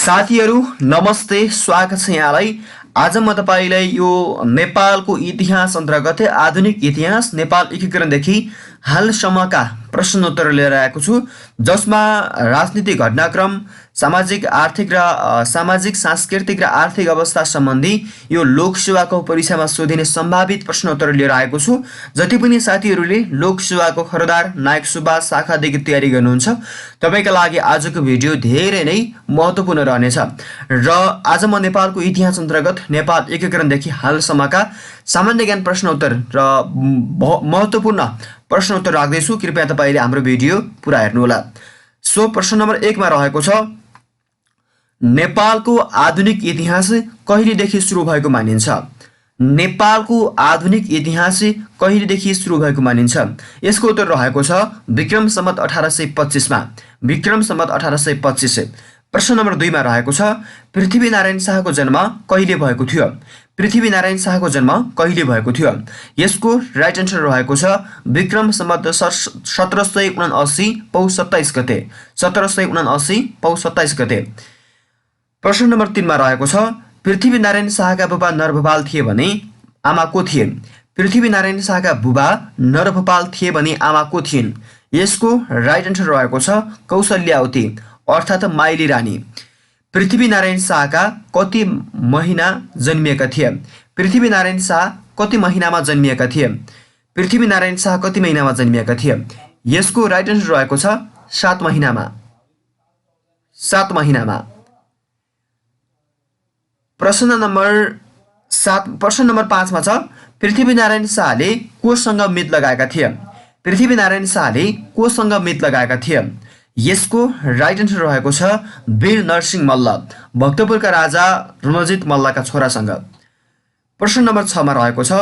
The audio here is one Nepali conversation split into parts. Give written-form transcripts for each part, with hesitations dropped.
साथीहरू नमस्ते, स्वागत छ यहाँलाई। आज म तपाईलाई यो नेपालको इतिहास अन्तर्गत आधुनिक इतिहास नेपाल एकीकरणदेखि हालसम्मका प्रश्नोत्तर लिएर आएको छु, जसमा राजनीतिक घटनाक्रम, सामाजिक सांस्कृतिक र आर्थिक अवस्था सम्बन्धी यो लोकसेवाको परीक्षामा सोधिने सम्भावित प्रश्नोत्तर लिएर आएको छु। जति पनि साथीहरूले लोकसेवाको खरदार नायक सुब्बा शाखादेखि तयारी गर्नुहुन्छ, तपाईका लागि आजको भिडियो धेरै नै महत्त्वपूर्ण रहनेछ। र आज म नेपालको इतिहास अन्तर्गत नेपाल एकीकरणदेखि हालसम्मका सामान्य ज्ञान प्रश्नोत्तर र महत्त्वपूर्ण प्रश्नोत्तर राख्दैछु। कृपया तपाईले हाम्रो भिडियो पुरा हेर्नुहोला। सो प्रश्न नम्बर 1 मा रहेको छ, नेपालको आधुनिक इतिहास कहिलेदेखि सुरु भएको मानिन्छ? नेपालको आधुनिक इतिहास कहिलेदेखि सुरु भएको मानिन्छ? यसको उत्तर रहेको छ विक्रम सम्वत 1825 मा। विक्रम सम्वत 1825। प्रश्न नम्बर 2 मा रहेको छ, पृथ्वीनारायण शाहको जन्म कहिले भएको थियो? पृथ्वीनारायण शाहको जन्म कहिले भएको थियो? यसको राइट आन्सर रहेको छ विक्रम सम्वत 1779 पौष 27 गते। 1779 पौष 27 गते। प्रश्न नम्बर 3 मा रहेको छ, पृथ्वीनारायण शाहका बुबा नरभूपाल थिए भने आमा को थिए? पृथ्वीनारायण शाहका बुबा नरभूपाल थिए भने आमा को थिइन्? यसको राइट आन्सर रहेको छ कौशल्यावती अर्थात् माइली रानी। पृथ्वीनारायण शाहका कति महिना जन्मिएका थिए? पृथ्वीनारायण शाह कति महिनामा जन्मिएका थिए? पृथ्वीनारायण शाह कति महिनामा जन्मिएका थिए? यसको राइट आन्सर रहेको छ 7 महिनामा। 7 महिनामा। प्रश्न नम्बर 5 मा छ, पृथ्वीनारायण शाहले कोसँग मित लगाएका थिए? पृथ्वीनारायण शाहले कोसँग मित लगाएका थिए? यसको राइट आन्सर रहेको छ वीर नरसिंह मल्ल, भक्तपुरका राजा रणजित मल्लका छोरासँग। प्रश्न नम्बर 6 मा रहेको छ,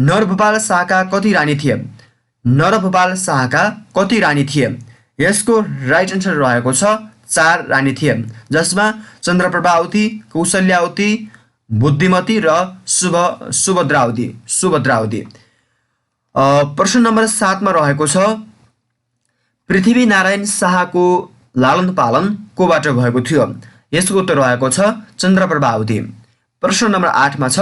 नरभूपाल शाहका कति रानी थिए? नरभूपाल शाहका कति रानी थिए? यसको राइट आन्सर रहेको छ 4 रानी थिए, जसमा चन्द्रप्रभावती, कौशल्यावती, बुद्धिमती र सुभद्रावती। प्रश्न नम्बर 7 मा रहेको छ, पृथ्वीनारायण शाहको लालन पालन कोबाट भएको थियो? यसको उत्तर रहेको छ चन्द्रप्रभावती। प्रश्न नम्बर 8 मा छ,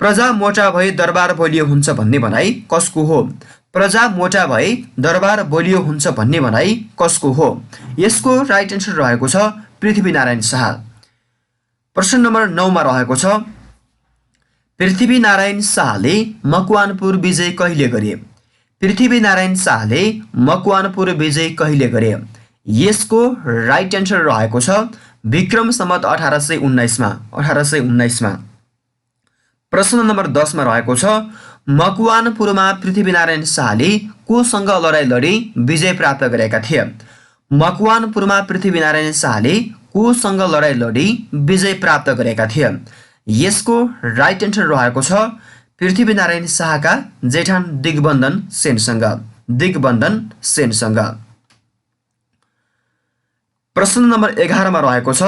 प्रजा मोटा भए दरबार बलियो हुन्छ भन्ने भनाइ कसको हो? प्रजा मोटा भए दरबार बलियो हुन्छ भन्ने भनाइ कसको हो? यसको राइट आन्सर रहेको छ पृथ्वीनारायण शाह। प्रश्न नम्बर 9 मा रहेको छ, पृथ्वीनारायण शाहले मकवानपुर विजय कहिले गरे? पृथ्वीनारायण शाहले मकवानपुर विजय कहिले गरे? यसको राइट आन्सर रहेको छ विक्रम सम्वत 1819 मा। 1819 मा। प्रश्न नम्बर 10 मा रहेको छ, मकवानपुरमा पृथ्वीनारायण शाहले कोसँग लडाईँ लडी विजय प्राप्त गरेका थिए? मकवानपुरमा पृथ्वीनारायण शाहले कोसँग लडाईँ लडी विजय प्राप्त गरेका थिए? यसको राइट आन्सर रहेको छ पृथ्वीनारायण शाहका जेठान दिग्बन्धन सेनसँग। दिग्बन्धन सेनसँग। प्रश्न नम्बर 11 मा रहेको छ,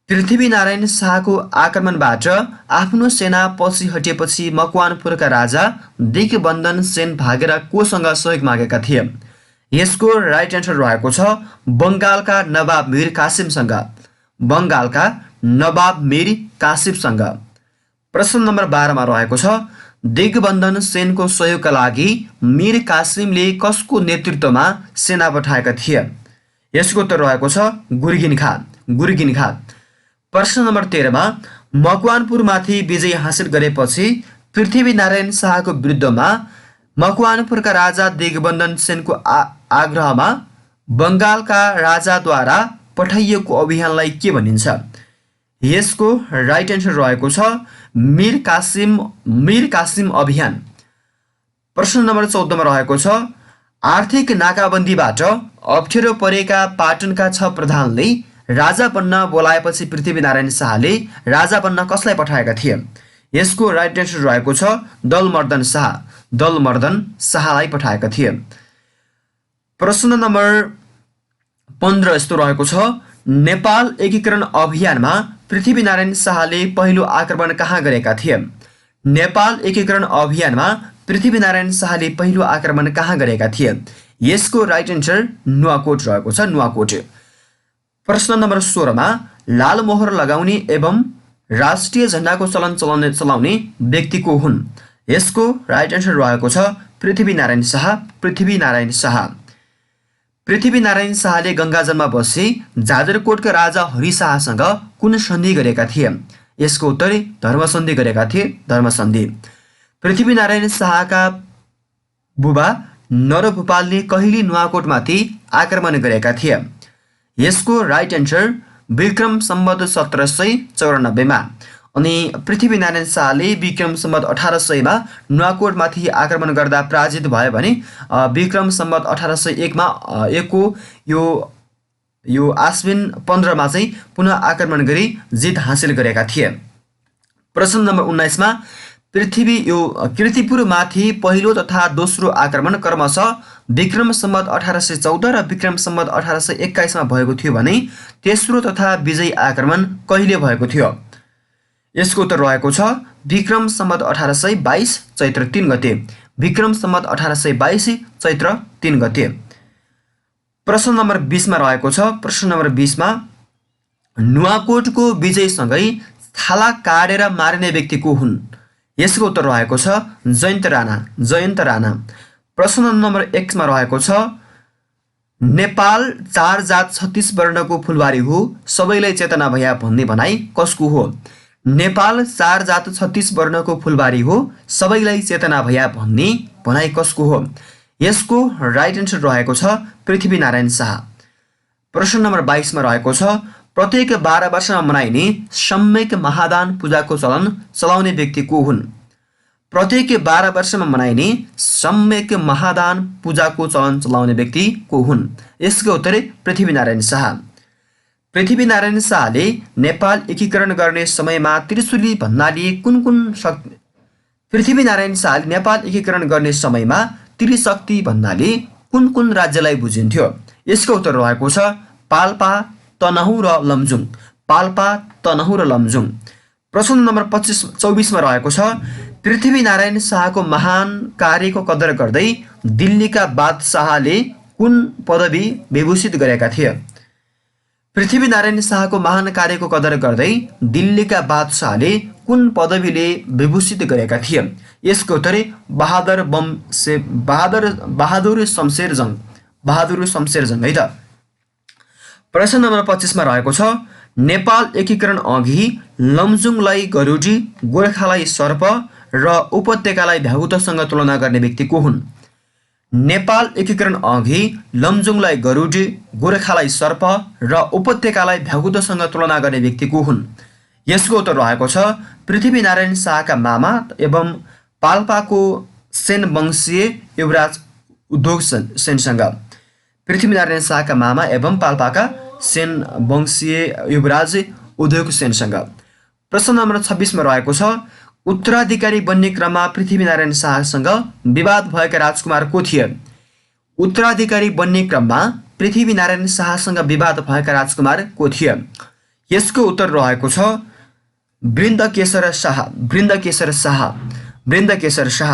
पृथ्वीनारायण शाहको आक्रमणबाट आफ्नो सेना पछि हटेपछि मकवानपुरका राजा दिग्बन्धन सेन भागेर कोसँग सहयोग मागेका थिए? यसको राइट आन्सर रहेको छ बङ्गालका नवाब मीर कासिमसँग। बङ्गालका नवाब मीर कासिमसँग। प्रश्न नम्बर 12 मा रहेको छ, दिग्बन्धन सेनको सहयोगका लागि मीर कासिमले कसको नेतृत्वमा सेना पठाएका थिए? यसको उत्तर रहेको छ गुर्गिन खाँ। गुर्गिन खाँ। प्रश्न नम्बर 13 मा, मकवानपुरमाथि विजय हासिल गरेपछि पृथ्वीनारायण शाहको विरुद्धमा मकवानपुरका राजा दिग्बन्धन सेनको आग्रहमा बङ्गालका राजाद्वारा पठाइएको अभियानलाई के भनिन्छ? यसको राइट आन्सर रहेको छ मीर कासिम अभियान। प्रश्न नम्बर 14 मा रहेको छ, आर्थिक नाकाबन्दीबाट अप्ठ्यारो परेका पाटनका 6 प्रधानले राजा बन्न बोलाएपछि पृथ्वीनारायण शाहले राजा बन्न कसलाई पठाएका थिए? यसको राइट आन्सर रहेको छ दलमर्दन शाह। दलमर्दन शाहलाई पठाएका थिए। प्रश्न नम्बर 15 यस्तो रहेको छ, नेपाल एकीकरण अभियानमा पृथ्वीनारायण शाहले पहिलो आक्रमण कहाँ गरेका थिए? नेपाल एकीकरण अभियानमा पृथ्वीनारायण शाहले पहिलो आक्रमण कहाँ गरेका थिए? यसको राइट आन्सर नुवाकोट रहेको छ। नुवाकोट। प्रश्न नम्बर 16 मा लाल मोहर लगाउने एवं राष्ट्रिय झण्डाको चलाउने व्यक्ति को हुन्? यसको राइट एन्सर रहेको छ पृथ्वीनारायण शाह। पृथ्वीनारायण शाह। पृथ्वीनारायण शाहले गङ्गाजलमा बसी जाजरकोटका राजा हरिशाहसँग कुन सन्धि गरेका थिए? यसको उत्तर धर्मसन्धि गरेका थिए। धर्मसन्धि। पृथ्वीनारायण शाहका बुबा नरभूपालले कहिले नुवाकोटमाथि आक्रमण गरेका थिए? यसको राइट एन्सर विक्रम सम्वत 1794 मा। अनि पृथ्वीनारायण शाहले विक्रम सम्वत 1800 मा नुवाकोटमाथि आक्रमण गर्दा पराजित भयो भने विक्रम सम्वत 1801 मा एकको यो आश्विन 15 मा चाहिँ पुनः आक्रमण गरी जित हासिल गरेका थिए। प्रश्न नम्बर 19 मा कीर्तिपुरमाथि पहिलो तथा दोस्रो आक्रमण क्रमशः विक्रम सम्वत 1814 र विक्रम सम्वत 1821 मा भएको थियो भने तेस्रो तथा विजयी आक्रमण कहिले भएको थियो? यसको उत्तर रहेको छ विक्रम सम्वत 1822 चैत्र 3 गते। विक्रम सम्वत 1822 चैत्र 3 गते। प्रश्न नम्बर 20 मा रहेको छ। प्रश्न नम्बर 20 मा नुवाकोटको विजयसँगै थाला काटेर मारिने व्यक्ति को हुन्? यसको उत्तर रहेको छ जयन्त राणा। जयन्त राणा। प्रश्न नम्बर 21 मा रहेको छ नेपाल 4 जात 36 वर्णको फुलबारी हो, सबैलाई चेतना भया भन्ने भनाइ कसको हो? नेपाल 4 जात 36 वर्णको फुलबारी हो, सबैलाई चेतना भया भन्ने भनाइ कसको हो? यसको राइट एन्सर रहेको छ पृथ्वीनारायण शाह। प्रश्न नम्बर 22 मा रहेको छ प्रत्येक 12 वर्षमा मनाइने सम्यक महादान पूजाको चलाउने व्यक्ति को हुन्? प्रत्येक 12 वर्षमा मनाइने सम्यक महादान पूजाको चलाउने व्यक्ति को हुन्? यसको उत्तर पृथ्वीनारायण शाह। पृथ्वीनारायण शाहले नेपाल एकीकरण गर्ने समयमा त्रिशूली भन्नाले कुन शक्ति? पृथ्वीनारायण शाहले नेपाल एकीकरण गर्ने समयमा त्रिशक्ति भन्नाले कुन राज्यलाई बुझिन्थ्यो? यसको उत्तर रहेको छ पाल्पा, तनहुँ र लमजुङ। पाल्पा, तनहुँ र लमजुङ। प्रश्न नम्बर 24 मा रहेको छ पृथ्वीनारायण शाहको महान कार्यको कदर गर्दै दिल्लीका बादशाहले कुन पदवी विभूषित गरेका थिए? पृथ्वीनारायण शाहको महान कार्यको कदर गर्दै दिल्लीका बादशाहले कुन पदवीले विभूषित गरेका थिए? यसको उत्तर बहादुर शमशेर जंग। बहादुर शमशेर जंग है त। प्रश्न नम्बर 25 मा रहेको छ नेपाल एकीकरण अघि लमजुङलाई गरुडी, गोर्खालाई सर्प र उपत्यकालाई भ्यागुतसँग तुलना गर्ने व्यक्ति को हुन्? नेपाल एकीकरण अघि लमजुङलाई गरुडी, गोर्खालाई सर्प र उपत्यकालाई भ्यागुतसँग तुलना गर्ने व्यक्ति को हुन्? यसको उत्तर रहेको छ पृथ्वीनारायण शाहका मामा एवं पाल्पाको सेन वंशीय युवराज उद्योग सेनसँग। पृथ्वीनारायण शाहका मामा एवं पाल्पाका सेन वंशीय युवराज उद्योग सेनसँग। प्रश्न नम्बर 26 मा रहेको छ उत्तराधिकारी बन्ने क्रममा पृथ्वीनारायण शाहसँग विवाद भएका राजकुमार को थिए? उत्तराधिकारी बन्ने क्रममा पृथ्वीनारायण शाहसँग विवाद भएका राजकुमार को थिए? यसको उत्तर रहेको छ बृन्दकेशर शाह। बृन्दकेशर शाह। बृन्दकेशर शाह।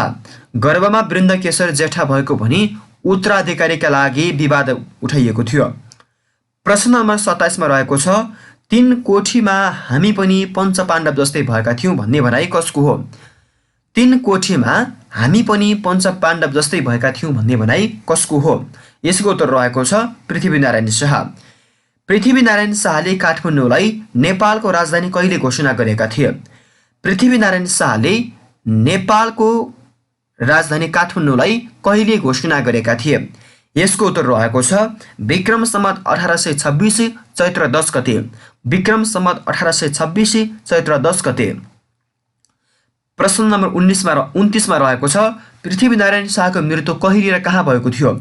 गर्भमा बृन्दकेशर जेठा भएको भनी उत्तराधिकारीका लागि विवाद उठाइएको थियो। प्रश्न नम्बर 27 मा रहेको छ 3 कोठीमा हामी पनि पञ्चपाण्डव जस्तै भएका थियौँ भन्ने भनाइ कसको हो? 3 कोठीमा हामी पनि पञ्चपाण्डव जस्तै भएका थियौँ भन्ने भनाइ कसको हो? यसको उत्तर रहेको छ पृथ्वीनारायण शाह। पृथ्वीनारायण शाहले काठमाडौँलाई नेपालको राजधानी कहिले घोषणा गरेका थिए? पृथ्वीनारायण शाहले नेपालको राजधानी काठमाडौँलाई कहिले घोषणा गरेका थिए? यसको उत्तर रहेको छ विक्रम सम्वत 1826 चैत्र 10 गते। विक्रम सम्वत 1826 चैत्र 10 गते। प्रश्न नम्बर 29 मा रहेको छ पृथ्वीनारायण शाहको मृत्यु कहिले र कहाँ भएको थियो?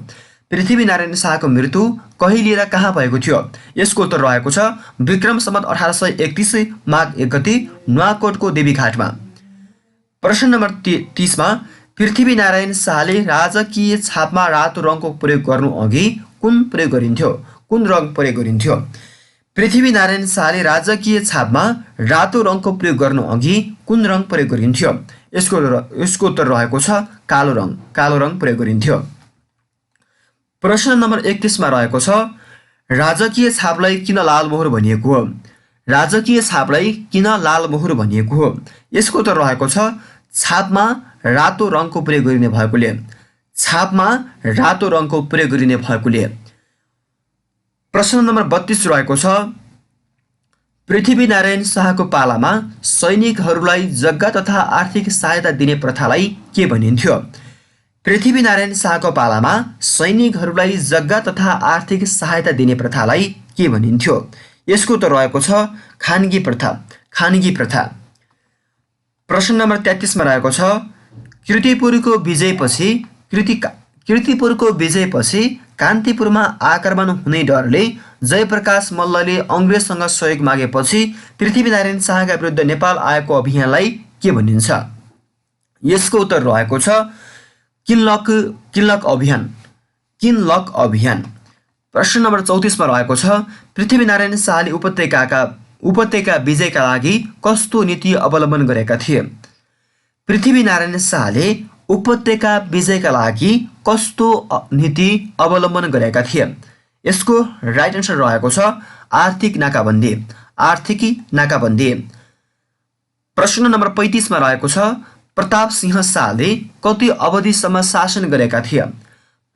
पृथ्वीनारायण शाहको मृत्यु कहिले र कहाँ भएको थियो? यसको उत्तर रहेको छ विक्रम सम्वत 1831 माघ 1 गते नुवाकोटको देवीघाटमा। प्रश्न नम्बर 30 मा पृथ्वीनारायण शाहले राजकीय छापमा रातो रङको प्रयोग गर्नु अघि कुन प्रयोग गरिन्थ्यो? कुन रङ प्रयोग गरिन्थ्यो? पृथ्वीनारायण शाहले राजकीय छापमा रातो रङको प्रयोग गर्नु अघि कुन रङ प्रयोग गरिन्थ्यो? यसको उत्तर रहेको छ कालो रङ। कालो रङ प्रयोग गरिन्थ्यो। प्रश्न नम्बर 31 मा रहेको छ राजकीय छापलाई किन लालमोहर भनिएको हो? राजकीय छापलाई किन लाल मोहर भनिएको हो? यसको उत्तर रहेको छ छापमा रातो रङको प्रयोग गरिने भएकोले। छापमा रातो रङको प्रयोग गरिने भएकोले। प्रश्न नम्बर 32 रहेको छ पृथ्वीनारायण शाहको पालामा सैनिकहरूलाई जग्गा तथा आर्थिक सहायता दिने प्रथालाई के भनिन्थ्यो? पृथ्वीनारायण शाहको पालामा सैनिकहरूलाई जग्गा तथा आर्थिक सहायता दिने प्रथालाई के भनिन्थ्यो? यसको उत्तर रहेको छ खानगी प्रथा। खानगी प्रथा। प्रश्न नम्बर 33 मा रहेको छ कीर्तिपुरको विजयपछि कान्तिपुरमा आक्रमण हुने डरले जयप्रकाश मल्लले अङ्ग्रेजसँग सहयोग मागेपछि पृथ्वीनारायण शाहका विरुद्ध नेपाल आएको अभियानलाई के भनिन्छ? यसको उत्तर रहेको छ किनलक अभियान। किनलक अभियान। प्रश्न नम्बर 34 मा रहेको छ पृथ्वीनारायण शाहले उपत्यका विजयका लागि कस्तो नीति अवलम्बन गरेका थिए? पृथ्वीनारायण शाहले उपत्यका विजयका लागि कस्तो नीति अवलम्बन गरेका थिए? यसको राइट आन्सर रहेको छ आर्थिक नाकाबन्दी। आर्थिक नाकाबन्दी। प्रश्न नम्बर 35 मा रहेको छ प्रताप सिंह शाहले कति अवधिसम्म शासन गरेका थिए?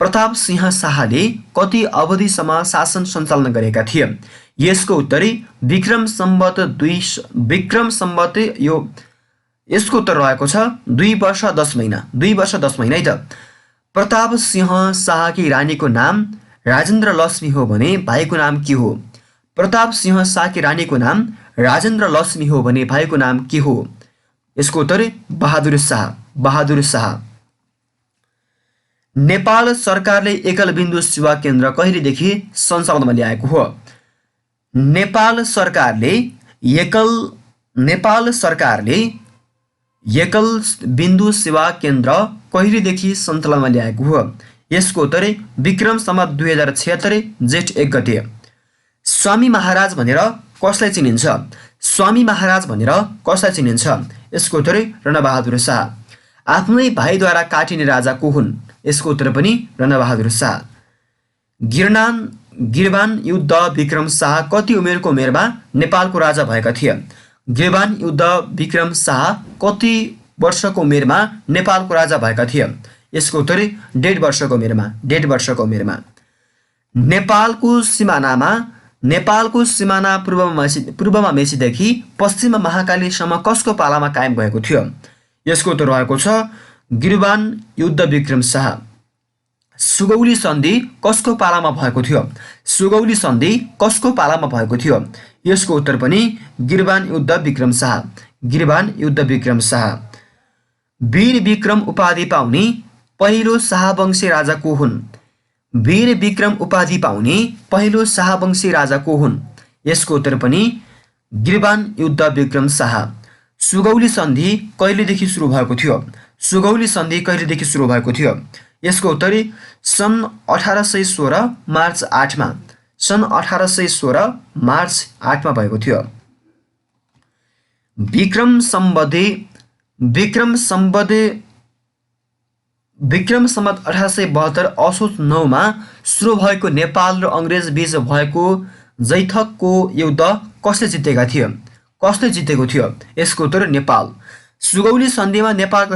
प्रताप सिंह शाहले कति अवधिसम्म शासन सञ्चालन गरेका थिए? यसको उत्तरै विक्रम सम्वत यसको उत्तर रहेको छ 2 वर्ष 10 महिना। 2 वर्ष 10 महिना है त। प्रताप सिंह शाहकी रानीको नाम राजेन्द्र लक्ष्मी हो भने भाइको नाम के हो? प्रताप सिंह शाहकी रानीको नाम राजेन्द्र लक्ष्मी हो भने भाइको नाम के हो? यसको उत्तर बहादुर शाह। बहादुर शाह। नेपाल सरकारले एकल बिन्दु सेवा केन्द्र कहिलेदेखि सञ्चालनमा ल्याएको हो? नेपाल सरकारले एकल बिन्दु सेवा केन्द्र कहिलेदेखि सञ्चालनमा ल्याएको हो? यसको उत्तर विक्रम सम्वत 2076 जेठ 1 गते। स्वामी महाराज भनेर कसलाई चिनिन्छ? स्वामी महाराज भनेर कसलाई चिनिन्छ? यसको उत्तर रणबहादुर शाह। आफ्नै भाइद्वारा काटिने राजा को हुन्? यसको उत्तर पनि रणबहादुर शाह। गिरबान युद्ध विक्रम शाह कति उमेरको उमेरमा नेपालको राजा भएका थिए? गिरबान युद्ध विक्रम शाह कति वर्षको उमेरमा नेपालको राजा भएका थिए? यसको उत्तर 1.5 वर्षको उमेरमा। 1.5 वर्षको उमेरमा। नेपालको सिमाना पूर्वमा मेचीदेखि पश्चिममा महाकालीसम्म कसको पालामा कायम भएको थियो? यसको उत्तर रहेको छ गिरबान युद्ध विक्रम शाह। सुगौली सन्धि कसको पालामा भएको थियो? सुगौली सन्धि कसको पालामा भएको थियो? यसको उत्तर पनि गिरबान युद्ध विक्रम शाह। गिरबान युद्ध विक्रम शाह। वीर विक्रम उपाधि पाउने पहिलो शाहवंशी राजा को हुन्? वीर विक्रम उपाधि पाउने पहिलो शाहवंशी राजा को हुन्? यसको उत्तर पनि गिरबान युद्ध विक्रम शाह। सुगौली सन्धि कहिलेदेखि सुरु भएको थियो? सुगौली सन्धि कहिलेदेखि सुरु भएको थियो? यसको उत्तर सन् 1816 मार्च 8 मा। सन् 1816 मार्च 8 मा भएको थियो। विक्रम सम्वत 1872 असोज 9 मा सुरु भएको नेपाल र अङ्ग्रेज बीच भएको जैथकको युद्ध कसले जितेका थिए? कसले जितेको थियो? यसको उत्तर नेपाल। सुगौली सन्धिमा नेपालको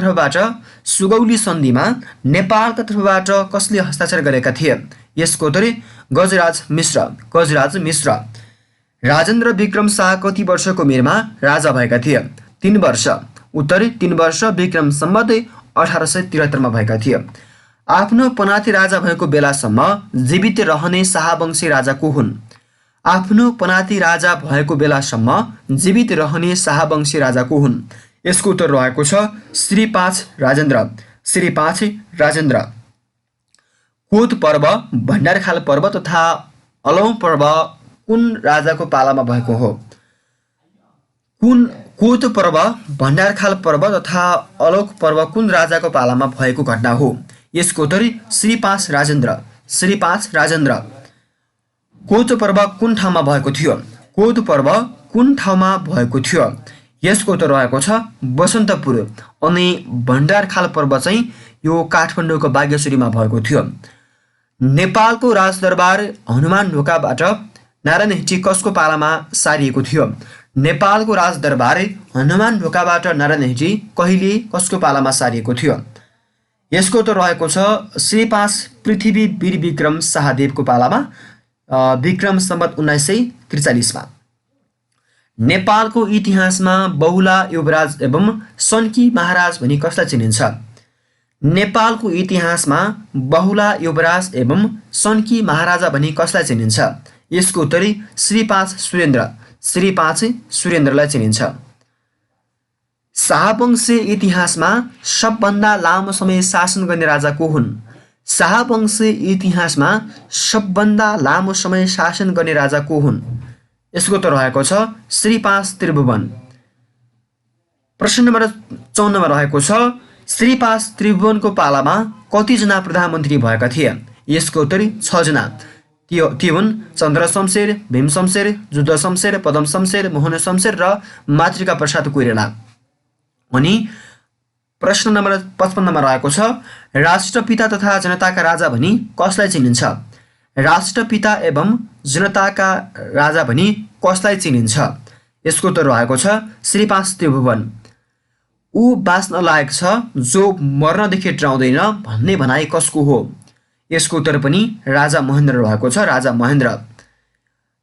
तर्फबाट कसले हस्ताक्षर गरेका थिए? यसको उत्तर गजराज मिश्र। गजराज मिश्र। राजेन्द्र विक्रम शाह कति वर्षको उमेरमा राजा भएका थिए? 3 वर्ष। उत्तर 3 वर्ष विक्रम सम्वत 1873 मा भएका थिए। आफ्नो पनाती राजा भएको बेलासम्म जीवित रहने शाहवंशी राजा को हुन्? आफ्नो पनाती राजा भएको बेलासम्म जीवित रहने शाहवंशी राजा को हुन्? यसको उत्तर रहेको छ श्री 5 राजेन्द्र। श्री 5 राजेन्द्र। कोत पर्व, भण्डारखाल पर्व तथा अलौँ पर्व कुन राजाको पालामा भएको हो? कोत पर्व, भण्डारखाल पर्व तथा अलौँ पर्व कुन राजाको पालामा भएको घटना हो? यसको उत्तर श्री 5 राजेन्द्र। श्री 5 राजेन्द्र। कोत पर्व कुन ठाउँमा भएको थियो? कोत पर्व कुन ठाउँमा भएको थियो? यसको उत्तर रहेको छ बसन्तपुर। अनि भण्डारखाल पर्व चाहिँ यो काठमाडौँको बागेश्वरीमा भएको थियो। नेपालको राजदरबार हनुमान ढोकाबाट नारायण हिटी कसको पालामा सारिएको थियो? नेपालको राजदरबार हनुमान ढोकाबाट नारायण हिटी कहिले कसको पालामा सारिएको थियो? यसको उत्तर रहेको छ श्री 5 पृथ्वी वीर विक्रम शाहदेवको पालामा विक्रम सम्वत 1943 मा। नेपालको इतिहासमा बहुला युवराज एवं सन्की महाराज भनी कसलाई चिनिन्छ? नेपालको इतिहासमा बहुला युवराज एवं सन्की महाराजा भनी कसलाई चिनिन्छ? यसको उत्तर श्री 5 सुरेन्द्रलाई चिनिन्छ। शाहवंशी इतिहासमा सबभन्दा लामो समय शासन गर्ने राजा को हुन्? शाहवंशी इतिहासमा सबभन्दा लामो समय शासन गर्ने राजा को हुन्? यसको उत्तर रहेको छ श्री 5 त्रिभुवन। प्रश्न नम्बर 54 मा रहेको छ श्री 5 त्रिभुवनको पालामा कतिजना प्रधानमन्त्री भएका थिए? यसको उत्तर 6 जना। ती हुन् चन्द्र शमशेर, भीम शमशेर, जुद्ध शमशेर, पदम शमशेर, मोहन शमशेर र मातृका प्रसाद कोइराला। अनि प्रश्न नम्बर 55 मा रहेको छ राष्ट्रपिता तथा जनताका राजा भनी कसलाई चिनिन्छ? राष्ट्रपिता एवं जनताका राजा भनी कसलाई चिनिन्छ? यसको उत्तर रहेको छ श्री 5 त्रिभुवन। ऊ बाँच्न लायक छ जो मर्नदेखि डराउँदैन भन्ने भनाइ कसको हो? यसको उत्तर पनि राजा महेन्द्र रहेको छ, राजा महेन्द्र।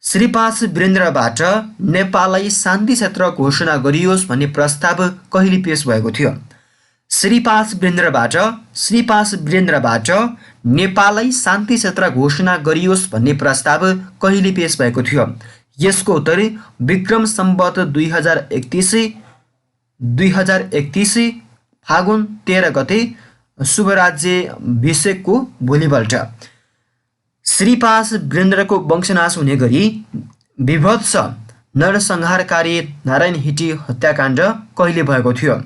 श्री 5 वीरेन्द्रबाट नेपाललाई शान्ति क्षेत्र घोषणा गरियोस् भन्ने प्रस्ताव कहिले पेश भएको थियो? श्री 5 वीरेन्द्रबाट नेपाललाई शान्ति क्षेत्र घोषणा गरियोस् भन्ने प्रस्ताव कहिले पेश भएको थियो? यसको उत्तर विक्रम सम्वत 2031 फागुन 13 गते शुभराज्याभिषेकको भोलिपल्ट। श्री 5 वीरेन्द्रको वंशनाश हुने गरी विभत्स नरसंहारकारी नारायण हिटी हत्याकाण्ड कहिले भएको थियो?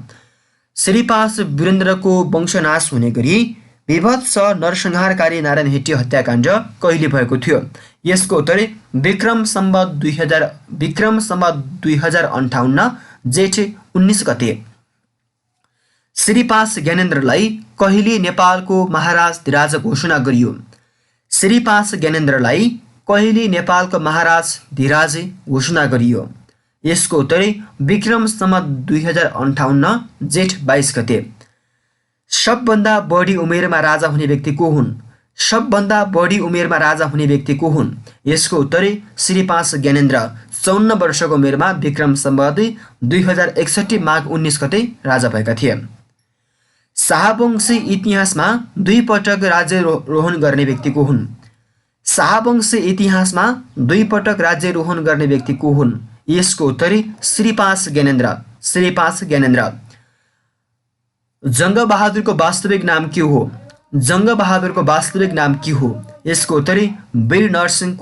श्री 5 वीरेन्द्रको वंशनाश हुने गरी विभत्स नरसंहारकारी नारायण हिटी हत्याकाण्ड कहिले भएको थियो? यसको उत्तर विक्रम सम्वत 2058 जेठ 19 गते। श्री 5 ज्ञानेन्द्रलाई कहिले नेपालको महाराजधिराज घोषणा गरियो? श्री 5 ज्ञानेन्द्रलाई कहिले नेपालको महाराजधिराज घोषणा गरियो? यसको उत्तर विक्रम सम्वत 2058 जेठ 22 गते। सबभन्दा बढी उमेरमा राजा हुने व्यक्ति को हुन्? सबभन्दा बढी उमेरमा राजा हुने व्यक्ति को हुन्? यसको उत्तर श्री 5 ज्ञानेन्द्र 54 वर्षको उमेरमा विक्रम सम्वत 2061 माघ 19 गते राजा भएका थिए। शाहवंशी इतिहासमा 2 पटक राज्यारोहण गर्ने व्यक्ति को हुन्? शाहवंशी इतिहासमा 2 पटक राज्यारोहण गर्ने व्यक्ति को हुन्? यसको उत्तर श्री 5 ज्ञानेन्द्र। जङ्गबहादुरको वास्तविक नाम के हो? जङ्गबहादुरको वास्तविक नाम के हो? यसको उत्तर वीर नरसिंह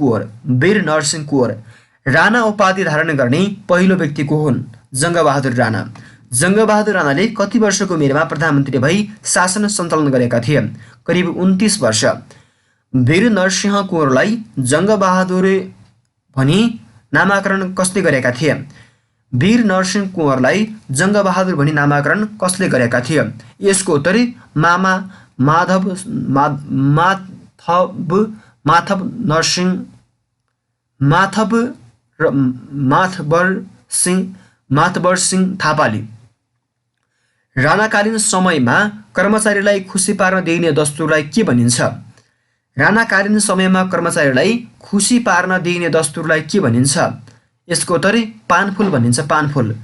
कुँवर। राणा उपाधि धारण गर्ने पहिलो व्यक्ति को हुन्? जङ्गबहादुर राणा। जङ्गबहादुर राणाले कति वर्षको उमेरमा प्रधानमन्त्री भई शासन सञ्चालन गरेका थिए? करिब 29 वर्ष। वीर नरसिंह कुँवरलाई जङ्गबहादुर भनी नामाकरण कसले गरेका थिए? वीर नरसिंह कुँवरलाई जङ्गबहादुर भनी नामाकरण कसले गरेका थिए? यसको उत्तर मामा माथबर सिंह थापाले। राणाकालीन समयमा कर्मचारीलाई खुसी पार्न दिइने दस्तुरलाई के भनिन्छ? राणाकालीन समयमा कर्मचारीलाई खुसी पार्न दिइने दस्तुरलाई के भनिन्छ? यसको उत्तर पानफुल भनिन्छ, पानफुल।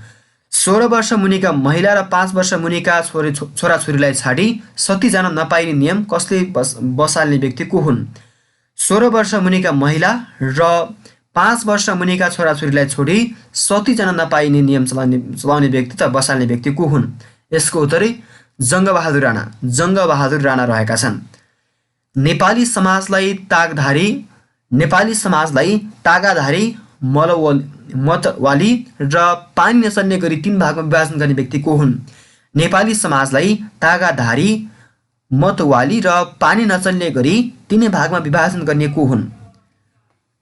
16 वर्ष मुनिका महिला र 5 वर्ष मुनिका छोराछोरीलाई छाडी सती जान नपाइने नियम कसले बसाल्ने व्यक्ति को हुन्? 16 वर्ष मुनिका महिला र 5 वर्ष मुनिका छोराछोरीलाई छोडी सती जान नपाइने नियम चलाउने व्यक्ति त बसाल्ने व्यक्ति को हुन्? यसको उत्तर जङ्गबहादुर राणा रहेका छन्। नेपाली समाजलाई तागाधारी मतवाली र पानी नचल्ने गरी 3 भागमा विभाजन गर्ने व्यक्ति को हुन्? नेपाली समाजलाई तागाधारी मतवाली र पानी नचल्ने गरी 3 भागमा विभाजन गर्ने को हुन्?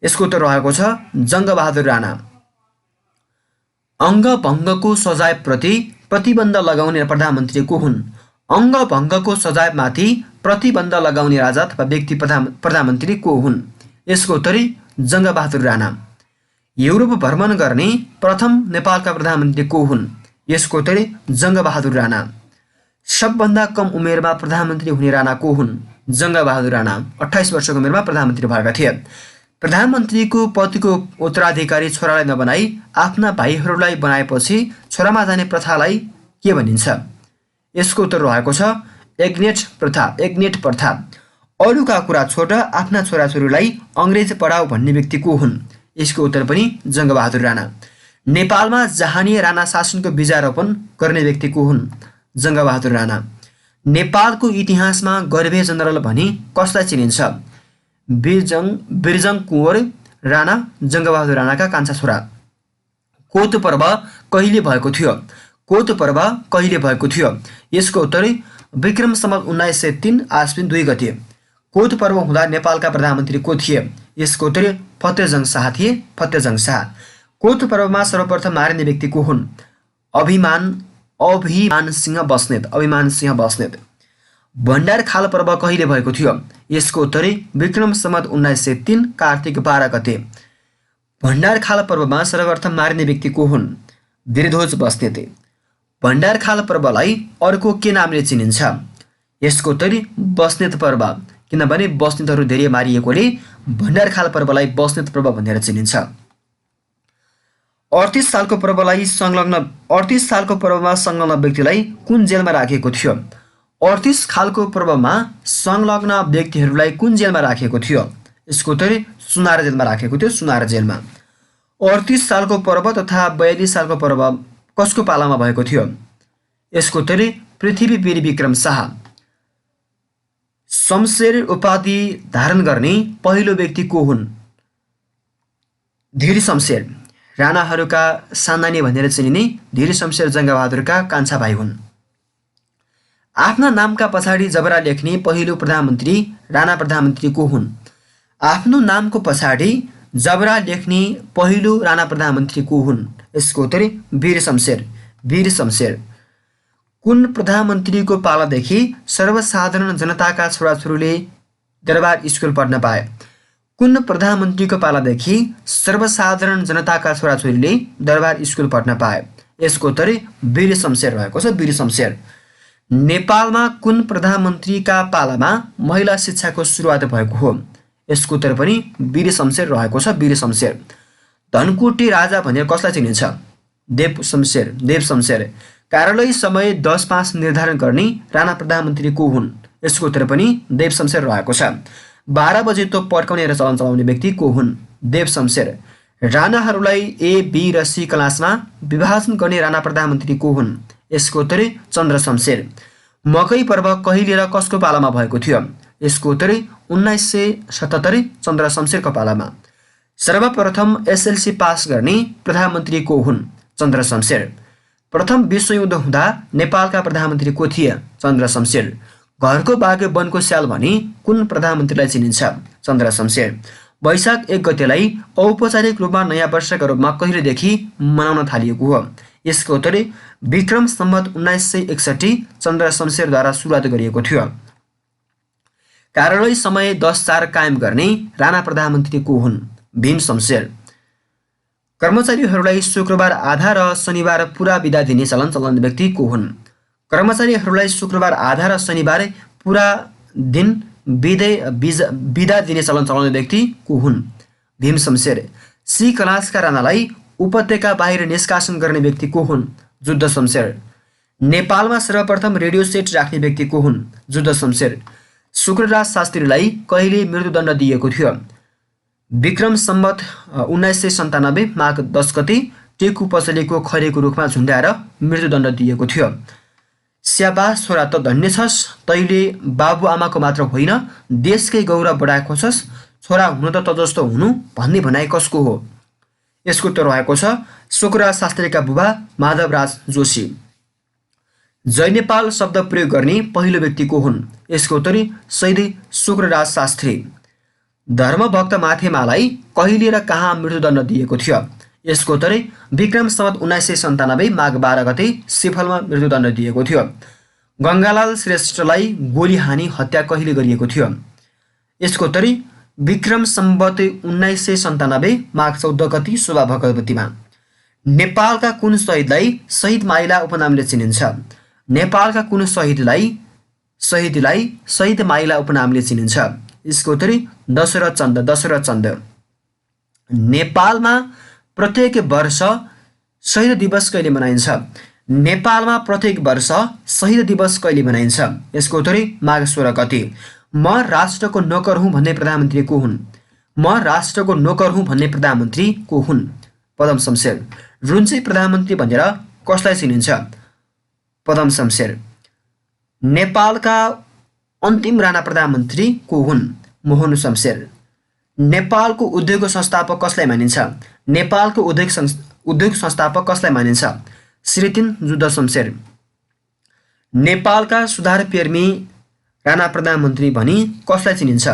यसको उत्तर रहेको छ जङ्गबहादुर राणा। अङ्गभङ्गको सजायप्रति प्रतिबन्ध लगाउने प्रधानमन्त्री को हुन्? अङ्गभङ्गको सजायमाथि प्रतिबन्ध लगाउने राजा अथवा व्यक्ति प्रधानमन्त्री को हुन्? यसको उत्तर जङ्गबहादुर राणा। युरोप भ्रमण गर्ने प्रथम नेपालका प्रधानमन्त्री को हुन्? यसको उत्तरै जङ्गबहादुर राणा। सबभन्दा कम उमेरमा प्रधानमन्त्री हुने राणा को हुन्? जङ्गबहादुर राणा 28 वर्षको उमेरमा प्रधानमन्त्री भएका थिए। प्रधानमन्त्रीको पतिको उत्तराधिकारी छोरालाई नबनाई आफ्ना भाइहरूलाई बनाएपछि छोरामा जाने प्रथालाई के भनिन्छ? यसको उत्तर रहेको छ एग्नेट प्रथा। अरूका कुरा छोड आफ्ना छोराछोरीलाई अङ्ग्रेजी पढाऊ भन्ने व्यक्ति को हुन्? यसको उत्तर पनि जङ्गबहादुर राणा। नेपालमा जहानीय राणा शासनको बीजारोपण गर्ने व्यक्ति को हुन्? जङ्गबहादुर राणा। नेपालको इतिहासमा गर्भे जनरल भनी कसलाई चिनिन्छ? बिरजङ कुँवर राणा जङ्गबहादुर राणाका कान्छा छोरा। कोत पर्व कहिले भएको थियो? कोत पर्व कहिले भएको थियो? यसको उत्तर विक्रम सम्वत 1903 आश्विन 2 गते। कोत पर्व हुँदा नेपालका प्रधानमन्त्री को थिए? यसको उत्तर फतेजङ शाह थिए। फतेजङ शाह। कोत पर्वमा सर्वप्रथम मारिने व्यक्ति को हुन्? अभिमान सिंह बस्नेत। भण्डारखाल पर्व कहिले भएको थियो? यसको उत्तर विक्रम सम्वत 1903 कार्तिक 12 गते। भण्डारखाल पर्वमा सर्वप्रथम मारिने व्यक्ति को हुन्? वीरध्वज बस्नेत। भण्डारखाल पर्वलाई अर्को के नामले चिनिन्छ? यसको उत्तर बस्नेत पर्व, किनभने बस्नेतहरू धेरै मारिएकोले भण्डारखाल पर्वलाई बस्नेत पर्व भनेर चिनिन्छ। 38 सालको पर्वमा संलग्न व्यक्तिलाई कुन जेलमा राखिएको थियो? 38 खालको पर्वमा संलग्न व्यक्तिहरूलाई कुन जेलमा राखिएको थियो? यसको उत्तर सुनार जेलमा राखेको थियो। सुनार जेलमा। 38 सालको पर्व तथा 42 सालको पर्व कसको पालामा भएको थियो? यसको उत्तर पृथ्वीवीर विक्रम शाह। शमशेर उपाधि धारण गर्ने पहिलो व्यक्ति को हुन्? धीर शमशेर। राणाहरूका सान्नानी भनेर चिनिने धीर शमशेर जङ्गबहादुरका कान्छा भाइ हुन्। आफ्ना नामका पछाडि जबरा लेख्ने पहिलो प्रधानमन्त्री राणा प्रधानमन्त्री को हुन्? आफ्नो नामको पछाडि जबरा लेख्ने पहिलो राणा प्रधानमन्त्री को हुन्? यसको उत्तर वीर शमशेर। कुन प्रधानमन्त्रीको पालादेखि सर्वसाधारण जनताका छोराछोरीले दरबार स्कुल पढ्न पाए? कुन प्रधानमन्त्रीको पालादेखि सर्वसाधारण जनताका छोराछोरीले दरबार स्कुल पढ्न पाए? यसको उत्तर वीर शमशेर रहेको छ। वीर शमशेर। नेपालमा कुन प्रधानमन्त्रीका पालामा महिला शिक्षाको सुरुवात भएको हो? यसको उत्तर पनि वीर शमशेर रहेको छ। वीर शमशेर। धनकुटी राजा भनेर कसलाई चिनिन्छ? देव शमशेर। कार्यालय समय 10:05 निर्धारण गर्ने राणा प्रधानमन्त्री को हुन्? यसको उत्तर पनि देव शमशेर रहेको छ। 12 बजे तोप पड्काउने र चलन चलाउने व्यक्ति को हुन्? देव शमशेर। राणाहरूलाई A, B र C क्लासमा विभाजन गर्ने राणा प्रधानमन्त्री को हुन्? यसको उत्तर चन्द्र शमशेर। मकै पर्व कहिले र कसको पालामा भएको थियो? यसको उत्तर 1977 चन्द्र शमशेरको पालामा। सर्वप्रथम SLC पास गर्ने प्रधानमन्त्री को हुन्? चन्द्र शमशेर। प्रथम विश्वयुद्ध हुँदा नेपालका प्रधानमन्त्री को थिए? चन्द्र शमशेर। घरको बाघ वनको स्याल भनी कुन प्रधानमन्त्रीलाई चिनिन्छ? चन्द्र शमशेर। वैशाख 1 गतेलाई औपचारिक रूपमा नयाँ वर्षका रूपमा कहिलेदेखि मनाउन थालिएको हो? यसको उत्तर विक्रम सम्वत 1961 चन्द्र शमशेरद्वारा सुरुवात गरिएको थियो। कार्यालय समय 10:04 कायम गर्ने राणा प्रधानमन्त्री को हुन्? भीम शमशेर। कर्मचारीहरूलाई शुक्रबार आधा र शनिबार पुरा बिदा दिने चलन व्यक्ति को हुन्? कर्मचारीहरूलाई शुक्रबार आधा र शनिबार पुरा दिन बिदा दिने चलन चलाउने व्यक्ति को हुन्? भीम शमशेर। C क्लासका राणालाई उपत्यका बाहिर निष्कासन गर्ने व्यक्ति को हुन्? जुद्ध शमशेर। नेपालमा सर्वप्रथम रेडियो सेट राख्ने व्यक्ति को हुन्? जुद्ध शमशेर। शुक्रराज शास्त्रीलाई कहिले मृत्युदण्ड दिएको थियो? विक्रम सम्वत 1997 माघ 10 गते टेकु पसलेको खरेको रुखमा झुन्डाएर मृत्युदण्ड दिएको थियो। स्याबास छोरा त धन्य छस्, तैले बाबुआमाको मात्र होइन देशकै गौरव बढाएको छस्, छोरा हुनु त जस्तो हुनु भन्ने भनाइ कसको हो? यसको उत्तर रहेको छ शुक्रराज शास्त्रीका बुबा माधवराज जोशी। जय नेपाल शब्द प्रयोग गर्ने पहिलो व्यक्ति को हुन्? यसको उत्तर शहीद शुक्रराज शास्त्री। धर्मभक्त माथेमालाई कहिले र कहाँ मृत्युदण्ड दिएको थियो? यसको उत्तर विक्रम सम्वत 1997 माघ 12 गते सिफलमा मृत्युदण्ड दिएको थियो। गङ्गालाल श्रेष्ठलाई गोली हानी हत्या कहिले गरिएको थियो? यसको उत्तर विक्रम सम्वत 1997 माघ 14 गते शोभा भगवतीमा। नेपालका कुन शहीदलाई शहीद माइला उपनामले चिनिन्छ? नेपालका कुन शहीदलाई शहीद माइला उपनामले चिनिन्छ? यसको उत्तरै दशरथ चन्द। नेपालमा प्रत्येक वर्ष शहीद दिवस कहिले मनाइन्छ? नेपालमा प्रत्येक वर्ष शहीद दिवस कहिले मनाइन्छ? यसको उत्तरै माघ 16 गते। म राष्ट्रको नोकर हुँ भन्ने प्रधानमन्त्री को हुन्? म राष्ट्रको नोकर हुँ भन्ने प्रधानमन्त्री को हुन्? पदम शमशेर। रुन्चे प्रधानमन्त्री भनेर कसलाई चिनिन्छ? पदम शमशेर। नेपालका अन्तिम राणा प्रधानमन्त्री को हुन्? मोहन शमशेर। नेपालको उद्योगको संस्थापक कसलाई मानिन्छ? नेपालको उद्योग संस्थापक कसलाई मानिन्छ? श्री 3 जुद्ध शमशेर। नेपालका सुधार प्रेमी राणा प्रधानमन्त्री भनी कसलाई चिनिन्छ?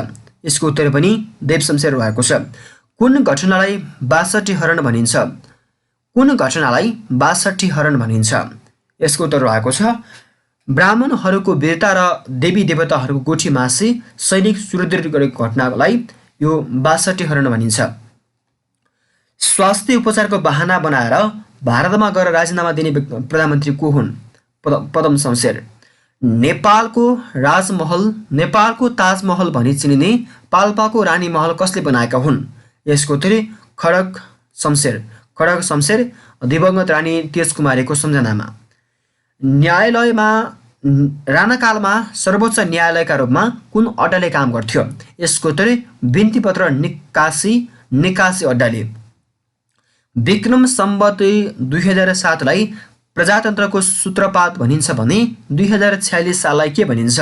यसको उत्तर पनि देव शमशेर रहेको छ। कुन घटनालाई 62 हरण भनिन्छ? कुन घटनालाई 62 हरण भनिन्छ? यसको उत्तर रहेको छ ब्राह्मणहरूको वीरता र देवी देवताहरूको गोठी मासी सैनिक सुरक्षित गरेको घटनालाई यो 62 हरण भनिन्छ। स्वास्थ्य उपचारको बहाना बनाएर भारतमा गएर राजीनामा दिने प्रधानमन्त्री को हुन्? पदम शमशेर। नेपालको ताजमहल भनी चिनिने पाल्पाको रानी महल कसले बनाएका हुन्? यसको उत्तरै खड्ग शमशेर दिवंगत रानी तेजकुमारीको सम्झनामा। न्यायालयमा राणाकालमा सर्वोच्च न्यायालयका रूपमा कुन अड्डाले काम गर्थ्यो? यसको उत्तरै बिन्ती पत्र निकासी अड्डाले। विक्रम सम्वत 2007 प्रजातन्त्रको सूत्रपात भनिन्छ भने 2046 साललाई के भनिन्छ?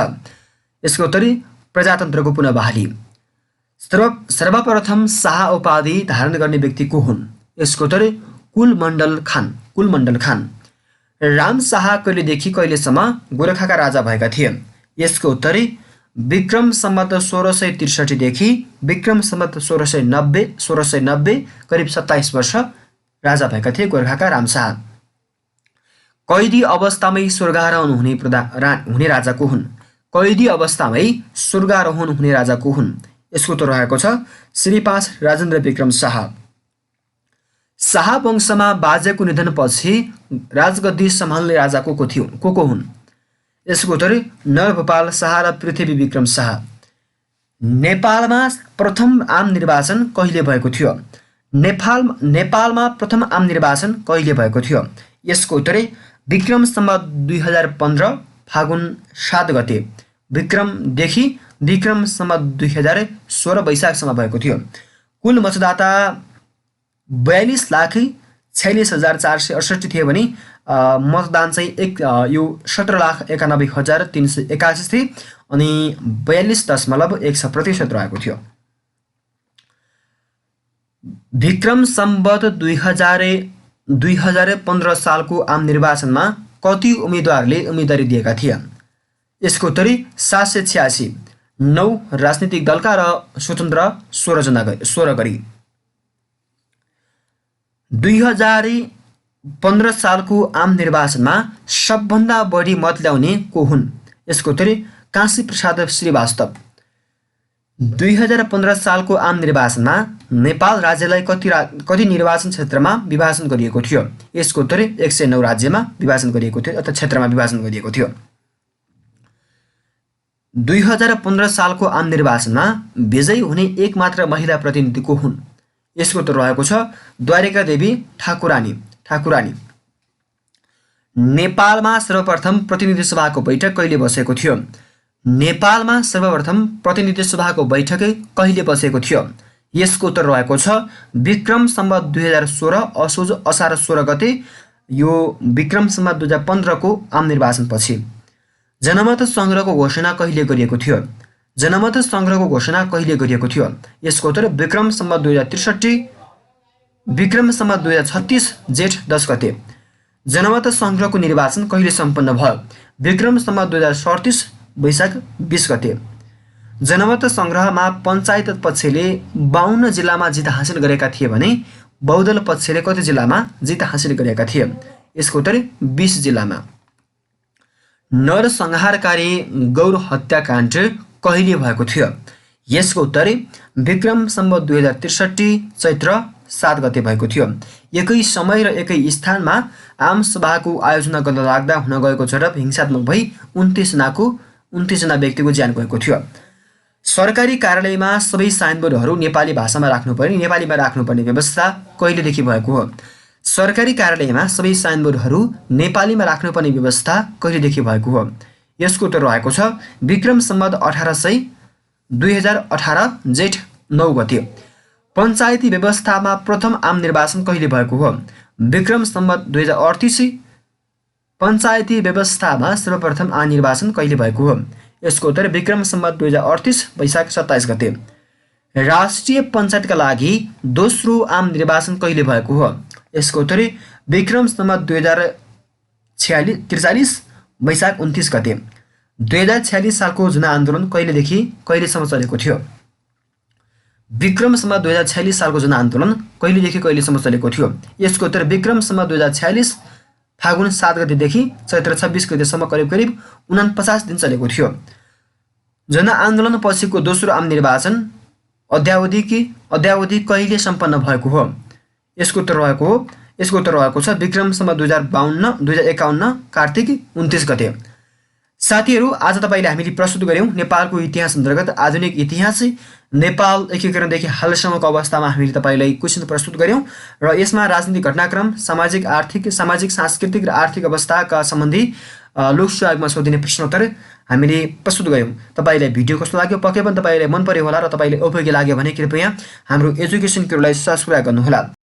यसको उत्तरै प्रजातन्त्रको पुनः बहाली। सर्वप्रथम शाह उपाधि धारण गर्ने व्यक्ति को हुन्? यसको उत्तरै कुलमण्डल खान। राम शाह कहिलेदेखि कहिलेसम्म गोरखाका राजा भएका थिए? यसको उत्तरै विक्रम सम्वत 1663 देखि विक्रम सम्वत 1690 करिब 27 वर्ष राजा भएका थिए गोरखाका राम शाह। कैदी अवस्थामै स्वर्गारोहण हुने राजा को हुन्? कैदी अवस्थामै स्वर्गारोहण हुने राजा को हुन्? यसको उत्तर रहेको छ श्री 5 राजेन्द्र विक्रम शाह। शाह वंशमा बाजेको निधनपछि राजगद्दी सम्हाल्ने राजा को हुन्? यसको उत्तरै नरभूपाल शाह र पृथ्वी विक्रम शाह। नेपालमा प्रथम आम निर्वाचन कहिले भएको थियो? नेपालमा प्रथम आम निर्वाचन कहिले भएको थियो? यसको उत्तरै विक्रम सम्वत 2015 फागुन 7 गते विक्रमदेखि विक्रम सम्वत 2016 वैशाखसम्म भएको थियो। कुल मतदाता 42,46,468 थिए भने मतदान चाहिँ यो 17,91,381 थिए अनि 42.1% रहेको थियो। विक्रम सम्वत 2015 सालको आम निर्वाचनमा कति उम्मेदवारले उम्मेदवारी दिएका थिए? यसको उत्तरै 786, 9 राजनीतिक दलका र स्वतन्त्र 16 गरी। 2015 सालको आम निर्वाचनमा सबभन्दा बढी मत ल्याउने को हुन्? यसको उत्तरै काशी प्रसाद श्रीवास्तव। 2015 सालको आम निर्वाचनमा नेपाल राज्यलाई कति निर्वाचन क्षेत्रमा विभाजन गरिएको थियो? यसको उत्तरै 109 राज्यमा विभाजन गरिएको थियो अथवा क्षेत्रमा विभाजन गरिएको थियो। 2015 सालको आम निर्वाचनमा विजयी हुने एकमात्र महिला प्रतिनिधि को हुन्? यसको उत्तर रहेको छ द्वारिका देवी ठाकुरानी। नेपालमा सर्वप्रथम प्रतिनिधि सभाको बैठक कहिले बसेको थियो? नेपालमा सर्वप्रथम प्रतिनिधि सभाको बैठक कहिले बसेको थियो? यसको उत्तर रहेको छ विक्रम सम्वत 2016 असार 16 गते यो विक्रम सम्वत 2015 को आम निर्वाचन पछि। जनमत संग्रहको घोषणा कहिले गरिएको थियो? जनमत संग्रहको घोषणा कहिले गरिएको थियो? यसको उत्तर विक्रम सम्वत 2036 जेठ 10 गते। जनमत संग्रहको निर्वाचन कहिले सम्पन्न भयो? विक्रम सम्वत 2037 वैशाख 20 गते। जनमत संग्रहमा पञ्चायत पक्षले 52 जिल्लामा जित हासिल गरेका थिए भने बहुदल पक्षले कति जिल्लामा जित हासिल गरेका थिए? यसको उत्तर 20 जिल्लामा। नरसंहारकारी गौर हत्याकाण्ड कहिले भएको थियो? यसको उत्तर विक्रम सम्वत 2063 चैत्र 7 गते भएको थियो। एकै समय र एकै स्थानमा आम सभाको आयोजना गर्न लाग्दा हुन गएको झडप हिंसात्मक भई 29 जना व्यक्तिको ज्यान गएको थियो। सरकारी कार्यालयमा सबै साइनबोर्डहरू नेपाली भाषामा राख्नुपर्ने नेपालीमा राख्नुपर्ने व्यवस्था कहिलेदेखि भएको हो? सरकारी कार्यालयमा सबै साइनबोर्डहरू नेपालीमा राख्नुपर्ने व्यवस्था कहिलेदेखि भएको हो? यसको उत्तर रहेको छ विक्रम सम्वत 2018 जेठ 9 गते। पञ्चायती व्यवस्थामा प्रथम आम निर्वाचन कहिले भएको हो? विक्रम सम्वत 2038 पञ्चायती व्यवस्थामा सर्वप्रथम आम निर्वाचन कहिले भएको हो? यसको उत्तर विक्रम सम्वत 2038 वैशाख 27 गते। राष्ट्रिय पञ्चायतका लागि दोस्रो आम निर्वाचन कहिले भएको हो? यसको उत्तर विक्रम सम्वत 2043 वैशाख 29 गते। 2046 सालको जनआन्दोलन कहिलेदेखि कहिलेसम्म चलेको थियो? विक्रम सम्वत 2046 सालको जनआन्दोलन कहिलेदेखि कहिलेसम्म चलेको थियो? यसको उत्तर विक्रम सम्वत 2046 फागुन 7 गतेदेखि चैत्र 26 गतेसम्म करिब 49 दिन चलेको थियो। जनआन्दोलन पछिको दोस्रो आम निर्वाचन अद्यावधि कहिले सम्पन्न भएको हो? यसको उत्तर रहेको छ विक्रम सम्वत 2052 कार्तिक 29 गते। साथीहरू, आज तपाईले हामीले प्रस्तुत गर्यौं नेपालको इतिहास अन्तर्गत आधुनिक इतिहास, नेपाल एकीकरणदेखि हालसम्मको अवस्थामा हामीले तपाईलाई क्वेशन प्रस्तुत गर्यौं र यसमा राजनीतिक घटनाक्रम, सामाजिक सांस्कृतिक र आर्थिक अवस्थाका सम्बन्धी लोकसेवामा सोधिने प्रश्नोत्तर हामीले प्रस्तुत गर्यौं। तपाईलाई भिडियो कस्तो लाग्यो? पक्कै पनि तपाईलाई मन पर्यो होला र तपाईले उपयोगी लाग्यो भने कृपया हाम्रो एजुकेसन क्यूलाई सब्स्क्राइब गर्नुहोला।